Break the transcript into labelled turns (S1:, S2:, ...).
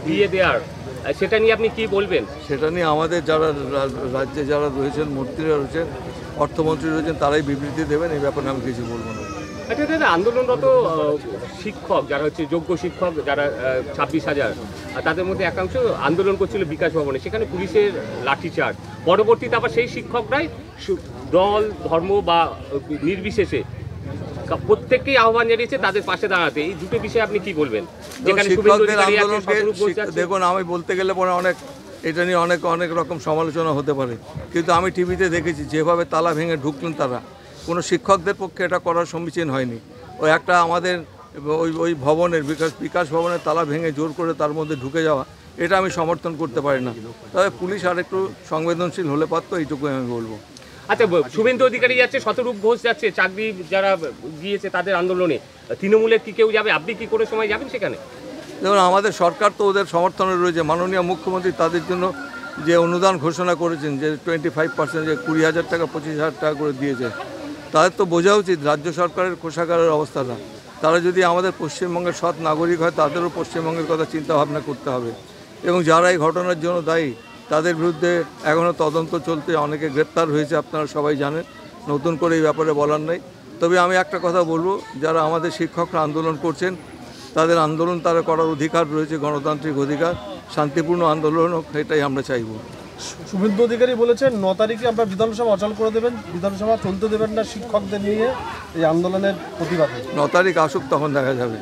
S1: দিয়ে দেওয়ার সেটা নিয়ে আপনি কি বলবেন?
S2: সেটা নিয়ে আমাদের যারা রাজ্যে যারা রয়েছেন, মন্ত্রীরা রয়েছেন, অর্থমন্ত্রী রয়েছেন, তারাই বিবৃতি দেবেন। এই ব্যাপারে আমি কিছু বলবো না।
S1: আচ্ছা দাদা, আন্দোলনরত শিক্ষক যারা হচ্ছে যোগ্য শিক্ষক যারা 26,000, তাদের মধ্যে একাংশ আন্দোলন করছিল বিকাশ ভবনে, সেখানে পুলিশের লাঠিচার্জ। পরবর্তীতে আবার সেই শিক্ষকরাই দল ধর্ম বা নির্বিশেষে প্রত্যেককেই আহ্বান জানিয়েছে তাদের পাশে দাঁড়াতে। এই দুটো বিষয়ে আপনি কি বলবেন?
S2: শিক্ষকদের আন্দোলনকে দেখুন, আমি বলতে গেলে পরে এটা নিয়ে অনেক রকম সমালোচনা হতে পারে, কিন্তু আমি টিভিতে দেখেছি যেভাবে তালা ভেঙে ঢুকলেন তারা, কোনো শিক্ষকদের পক্ষে এটা করার সমীচীন হয়নি। ওই একটা আমাদের ওই ভবনের বিকাশ ভবনের তালা ভেঙে জোর করে তার মধ্যে ঢুকে যাওয়া, এটা আমি সমর্থন করতে পারি না। তবে পুলিশ আর একটু সংবেদনশীল হলে পারতো, এইটুকুই আমি বলবো।
S1: আচ্ছা, শুভেন্দু অধিকারী যাচ্ছে, শতরূপ ঘোষ যাচ্ছে, চাকরি যারা গিয়েছে তাদের আন্দোলনে, তৃণমূলের কি কেউ যাবে? আপনি কি করে সময় যাবেন সেখানে?
S2: দেখুন, আমাদের সরকার তো ওদের সমর্থনে রয়েছে। মাননীয় মুখ্যমন্ত্রী তাদের জন্য যে অনুদান ঘোষণা করেছেন, যে 25%, যে 20,000 টাকা 25,000 টাকা করে দিয়েছে, তাদের তো বোঝা উচিত রাজ্য সরকারের কোষাগারের অবস্থাটা। তারা যদি আমাদের পশ্চিমবঙ্গের সৎ নাগরিক হয়, তাদেরও পশ্চিমবঙ্গের কথা চিন্তা ভাবনা করতে হবে। এবং যারা এই ঘটনার জন্য দায়ী, তাদের বিরুদ্ধে এখনও তদন্ত চলতে, অনেকে গ্রেপ্তার হয়েছে, আপনারা সবাই জানেন। নতুন করে এই ব্যাপারে বলার নেই। তবে আমি একটা কথা বলবো, যারা আমাদের শিক্ষকরা আন্দোলন করছেন, তাদের আন্দোলন তারা করার অধিকার রয়েছে, গণতান্ত্রিক অধিকার। শান্তিপূর্ণ আন্দোলন হোক, এটাই আমরা চাইব।
S3: শুভেন্দু অধিকারী বলেছেন 9 তারিখে আমরা বিধানসভা অচল করে দেবেন, বিধানসভা চলতে দেবেন না শিক্ষকদের নিয়ে এই আন্দোলনের প্রতিবাদে।
S2: 9 তারিখ আসুক, তখন দেখা যাবে।